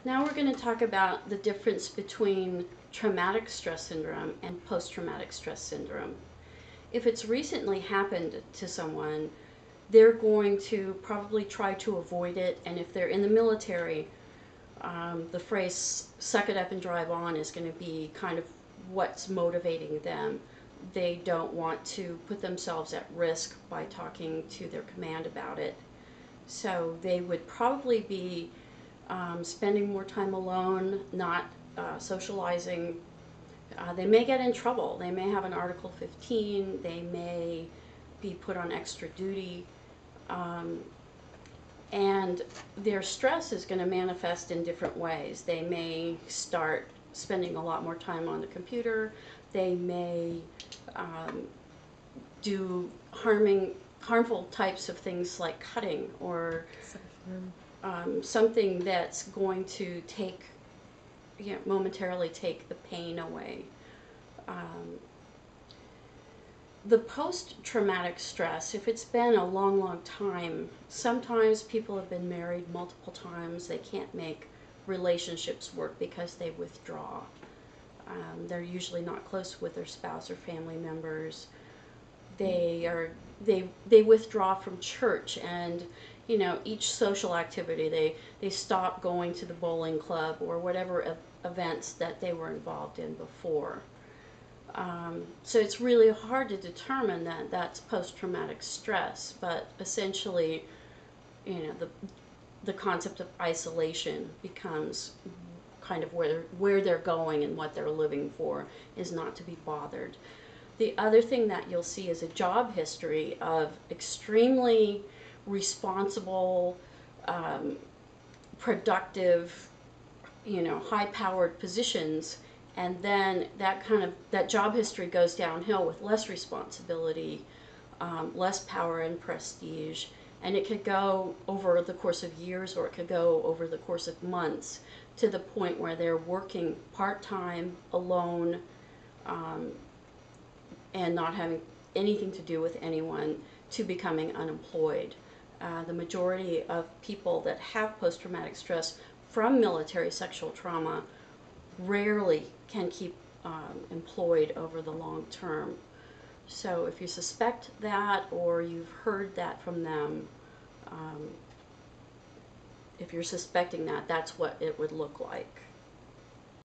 Now we're going to talk about the difference between traumatic stress syndrome and post-traumatic stress syndrome. If it's recently happened to someone, they're going to probably try to avoid it, and if they're in the military, the phrase "suck it up and drive on" is going to be kind of what's motivating them. They don't want to put themselves at risk by talking to their command about it. So they would probably be spending more time alone, not socializing. They may get in trouble. They may have an Article 15. They may be put on extra duty. And their stress is going to manifest in different ways. They may start spending a lot more time on the computer. They may do harmful types of things like cutting or something that's going to momentarily take the pain away. The post-traumatic stress, if it's been a long, long time, sometimes people have been married multiple times. They can't make relationships work because they withdraw. They're usually not close with their spouse or family members. They withdraw from church, and each social activity, they stop going to the bowling club or whatever events that they were involved in before. So it's really hard to determine that that's post-traumatic stress, but essentially, the concept of isolation becomes kind of where they're going, and what they're living for is not to be bothered. The other thing that you'll see is a job history of extremely responsible, productive, high-powered positions, and then that job history goes downhill with less responsibility, less power and prestige, and it could go over the course of years, or it could go over the course of months, to the point where they're working part-time, alone, and not having anything to do with anyone, to becoming unemployed. The majority of people that have post-traumatic stress from military sexual trauma rarely can keep employed over the long term. So if you suspect that, or you've heard that from them, if you're suspecting that, that's what it would look like.